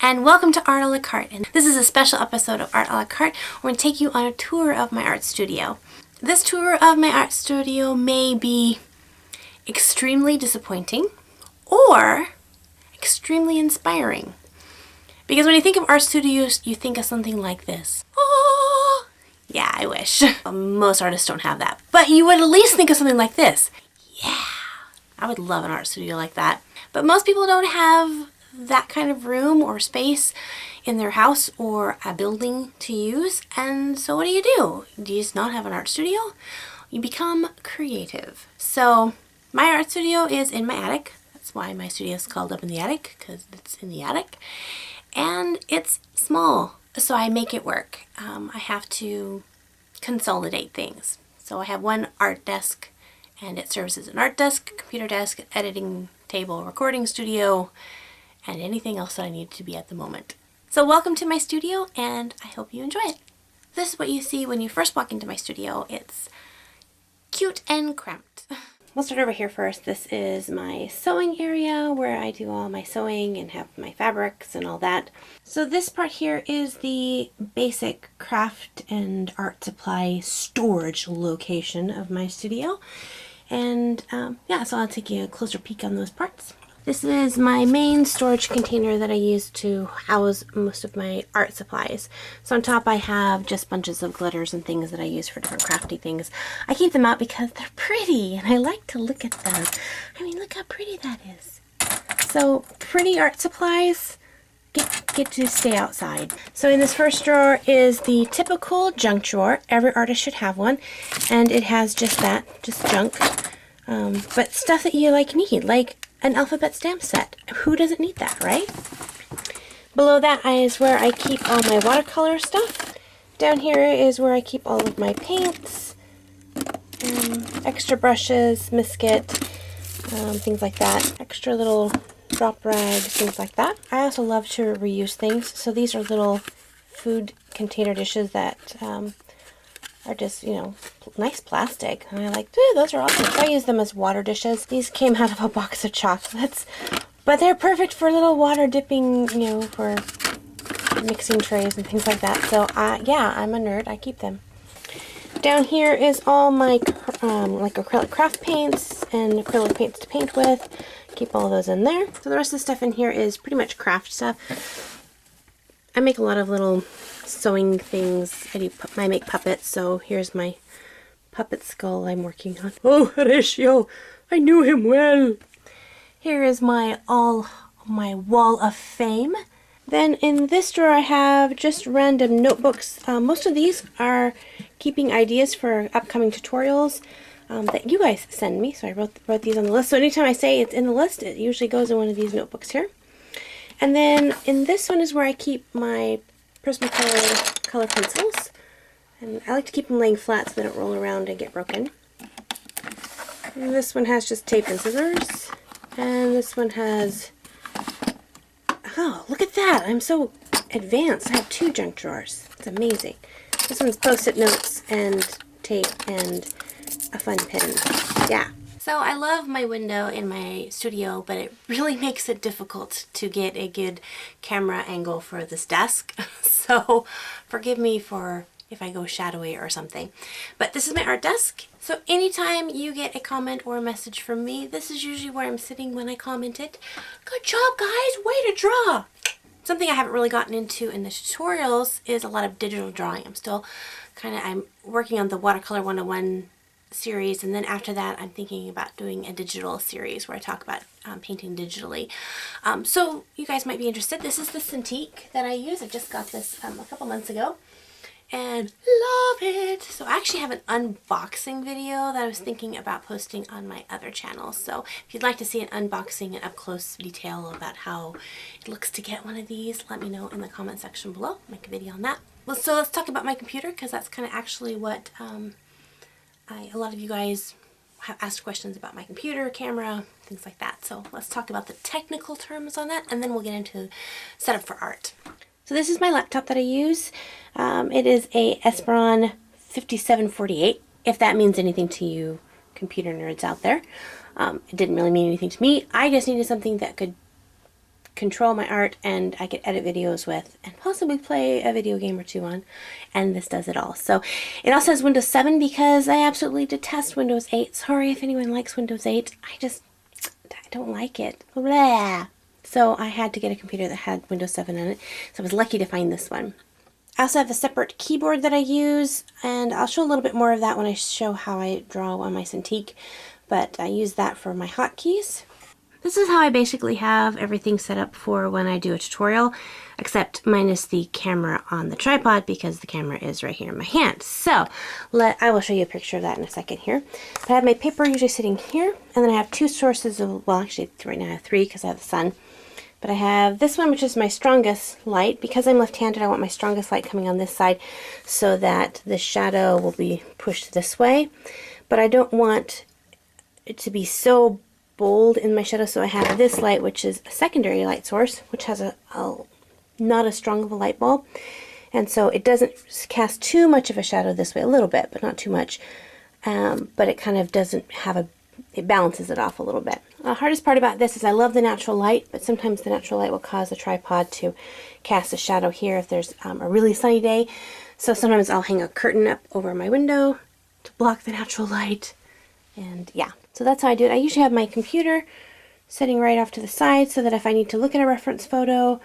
and welcome to Art a la Carte. And this is a special episode of Art a la Carte. We're going to take you on a tour of my art studio. This tour of my art studio may be extremely disappointing or extremely inspiring. Because when you think of art studios, you think of something like this. Oh, yeah, I wish. Most artists don't have that. But you would at least think of something like this. Yeah, I would love an art studio like that. But most people don't have that kind of room or space in their house or a building to use. And so what do? Do you just not have an art studio? You become creative. So my art studio is in my attic. That's why my studio is called Up in the Attic, because it's in the attic. And it's small, so I make it work. I have to consolidate things. So I have one art desk, and it serves as an art desk, computer desk, editing table, recording studio, and anything else that I need to be at the moment. So welcome to my studio, and I hope you enjoy it. This is what you see when you first walk into my studio. It's cute and cramped. We'll start over here first. This is my sewing area where I do all my sewing and have my fabrics and all that. So this part here is the basic craft and art supply storage location of my studio. And yeah, so I'll take you a closer peek on those parts. This is my main storage container that I use to house most of my art supplies. So on top I have just bunches of glitters and things that I use for different crafty things. I keep them out because they're pretty and I like to look at them. I mean, look how pretty that is. So pretty art supplies get to stay outside. So in this first drawer is the typical junk drawer. Every artist should have one. And it has just that, just junk. But stuff that you need, like an alphabet stamp set. Who doesn't need that, right? Below that is where I keep all my watercolor stuff. Down here is where I keep all of my paints, extra brushes, misket, things like that. Extra little drop rags, things like that. I also love to reuse things. So these are little food container dishes that are just, nice plastic. And I like, those are awesome. So I use them as water dishes. These came out of a box of chocolates, but they're perfect for little water dipping, for mixing trays and things like that. So yeah, I'm a nerd. I keep them. Down here is all my like acrylic craft paints and acrylic paints to paint with. Keep all those in there. So the rest of the stuff in here is pretty much craft stuff. I make a lot of little sewing things. I make puppets, so here's my puppet skull I'm working on. Oh, Horatio, I knew him well. Here is my wall of fame. Then in this drawer I have just random notebooks. Most of these are keeping ideas for upcoming tutorials that you guys send me. So I wrote these on the list. So anytime I say it's in the list, it usually goes in one of these notebooks here. And then in this one is where I keep my Prismacolor color pencils. And I like to keep them laying flat so they don't roll around and get broken. And this one has just tape and scissors. And this one has... Oh, look at that! I'm so advanced. I have two junk drawers. It's amazing. This one's post-it notes and tape and a fun pen. Yeah. So I love my window in my studio, but it really makes it difficult to get a good camera angle for this desk. So forgive me for if I go shadowy or something. But this is my art desk. So anytime you get a comment or a message from me, this is usually where I'm sitting when I comment it. Good job, guys! Way to draw! Something I haven't really gotten into in the tutorials is a lot of digital drawing. I'm working on the WaterColor 101 series, and then after that I'm thinking about doing a digital series where I talk about painting digitally. So you guys might be interested. This is the Cintiq that I use. I just got this a couple months ago and love it. So I actually have an unboxing video that I was thinking about posting on my other channel. So if you'd like to see an unboxing and up close detail about how it looks to get one of these, let me know in the comment section below. Make a video on that. Well, so let's talk about my computer, because that's kind of actually what a lot of you guys have asked questions about my computer, camera, things like that. So let's talk about the technical terms on that, and then we'll get into setup for art. So this is my laptop that I use. It is a Esperon 5748, if that means anything to you computer nerds out there. It didn't really mean anything to me. I just needed something that could control my art and I could edit videos with and possibly play a video game or two on, and this does it all. So it also has Windows 7 because I absolutely detest Windows 8. Sorry if anyone likes Windows 8. I don't like it. Blah. So I had to get a computer that had Windows 7 on it, so I was lucky to find this one. I also have a separate keyboard that I use, and I'll show a little bit more of that when I show how I draw on my Cintiq, but I use that for my hotkeys. This is how I basically have everything set up for when I do a tutorial, except minus the camera on the tripod because the camera is right here in my hand. So I will show you a picture of that in a second here. But I have my paper usually sitting here, and then I have two sources of, well actually right now I have three because I have the sun. But I have this one, which is my strongest light. Because I'm left-handed, I want my strongest light coming on this side so that the shadow will be pushed this way. But I don't want it to be so bold in my shadow, so I have this light, which is a secondary light source, which has not as strong of a light bulb. And so it doesn't cast too much of a shadow this way, a little bit, but not too much. But it kind of doesn't have it balances it off a little bit. The hardest part about this is I love the natural light, but sometimes the natural light will cause the tripod to cast a shadow here if there's a really sunny day. So sometimes I'll hang a curtain up over my window to block the natural light. And yeah, so that's how I do it. I usually have my computer sitting right off to the side so that if I need to look at a reference photo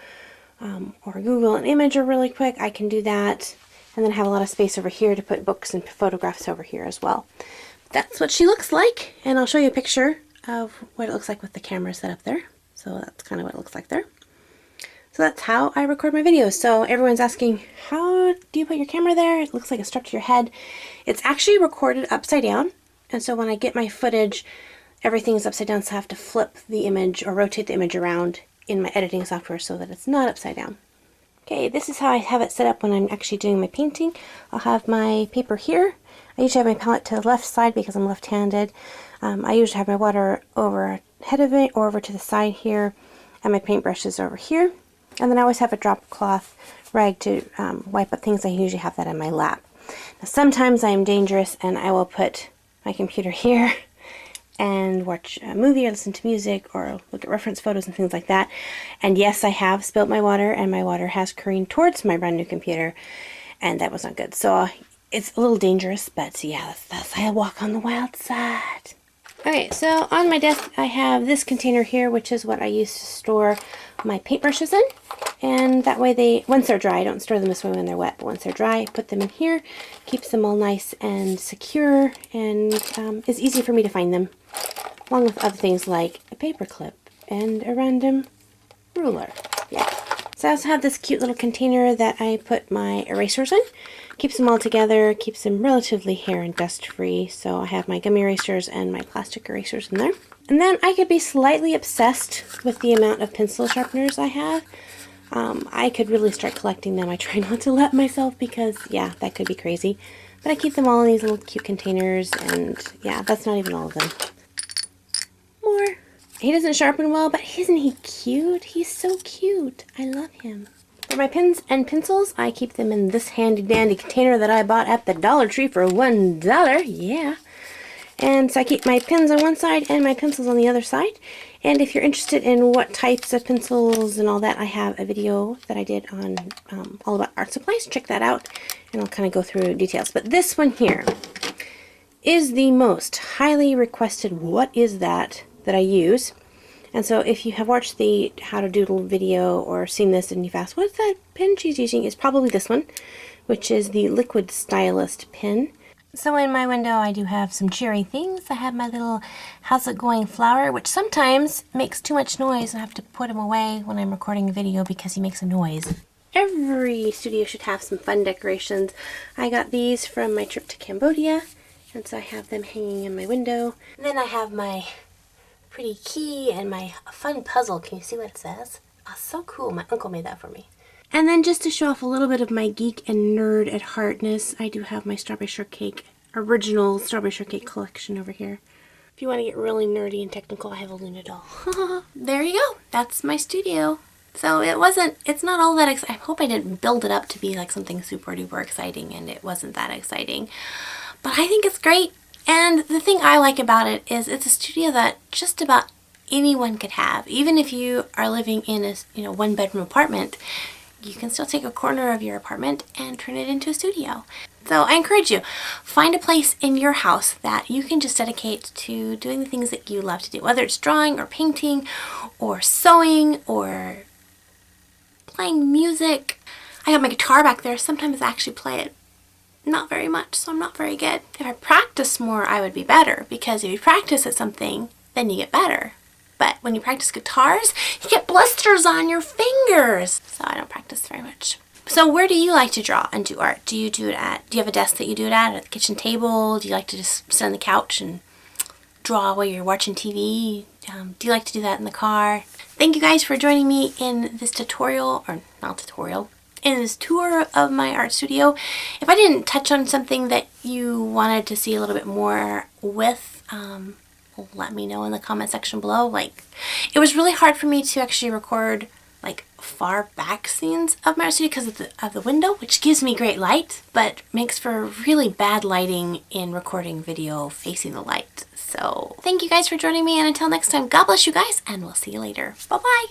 or Google an image really quick, I can do that. And then have a lot of space over here to put books and photographs over here as well. That's what she looks like, and I'll show you a picture of what it looks like with the camera set up there. So that's kind of what it looks like there. So that's how I record my videos. So everyone's asking, how do you put your camera there? It looks like it's stuck to your head. It's actually recorded upside down, and so when I get my footage, everything's upside down, so I have to flip the image or rotate the image around in my editing software so that it's not upside down. Okay, this is how I have it set up when I'm actually doing my painting. I'll have my paper here. I usually have my palette to the left side because I'm left-handed. I usually have my water over ahead of it or over to the side here, and my paintbrushes over here. And then I always have a drop cloth rag to wipe up things. I usually have that in my lap. Now, sometimes I am dangerous and I will put my computer here and watch a movie or listen to music or look at reference photos and things like that. And yes, I have spilled my water, and my water has careened towards my brand new computer, and that was not good. So it's a little dangerous, but yeah, that's how I walk on the wild side. Okay, so on my desk I have this container here, which is what I use to store my paintbrushes in. And that way once they're dry, I don't store them this way when they're wet, but once they're dry, I put them in here, keeps them all nice and secure, and it's easy for me to find them, along with other things like a paper clip and a random ruler. Yeah. So I also have this cute little container that I put my erasers in. Keeps them all together, keeps them relatively hair and dust free. So I have my gummy erasers and my plastic erasers in there. And then I could be slightly obsessed with the amount of pencil sharpeners I have. I could really start collecting them. I try not to let myself because, yeah, that could be crazy. But I keep them all in these little cute containers, and yeah, that's not even all of them. More. He doesn't sharpen well, but isn't he cute? He's so cute. I love him. For my pens and pencils, I keep them in this handy-dandy container that I bought at the Dollar Tree for $1. Yeah. And so I keep my pens on one side and my pencils on the other side. And if you're interested in what types of pencils and all that, I have a video that I did on all about art supplies. Check that out, and I'll kind of go through details. But this one here is the most highly requested what is that I use. And so if you have watched the How to Doodle video or seen this and you've asked, what's that pen she's using? It's probably this one, which is the Liquid Stylist pen. So in my window I do have some cheery things. I have my little How's It Going flower, which sometimes makes too much noise. I have to put him away when I'm recording a video because he makes a noise. Every studio should have some fun decorations. I got these from my trip to Cambodia, and so I have them hanging in my window. And then I have my pretty key and my fun puzzle. Can you see what it says? Oh, so cool. My uncle made that for me. And then just to show off a little bit of my geek and nerd at heartness, I do have my Strawberry Shortcake, original Strawberry Shortcake collection over here. If you want to get really nerdy and technical, I have a Luna doll. There you go. That's my studio. So it's not all that exciting. I hope I didn't build it up to be like something super duper exciting, and it wasn't that exciting. But I think it's great. And the thing I like about it is it's a studio that just about anyone could have. Even if you are living in a one-bedroom apartment, you can still take a corner of your apartment and turn it into a studio. So I encourage you, find a place in your house that you can just dedicate to doing the things that you love to do, whether it's drawing or painting or sewing or playing music. I got my guitar back there. Sometimes I actually play it. Not very much, so I'm not very good. If I practice more, I would be better, because if you practice at something, then you get better. But when you practice guitars, you get blisters on your fingers. So I don't practice very much. So where do you like to draw and do art? Do you have a desk that you do it at the kitchen table? Do you like to just sit on the couch and draw while you're watching TV? Do you like to do that in the car? Thank you guys for joining me in this tutorial, or not tutorial, in this tour of my art studio. If I didn't touch on something that you wanted to see a little bit more with, let me know in the comment section below. Like, it was really hard for me to actually record like far back scenes of my art studio because of the window, which gives me great light, but makes for really bad lighting in recording video facing the light. So thank you guys for joining me, and until next time, God bless you guys, and we'll see you later. Bye-bye.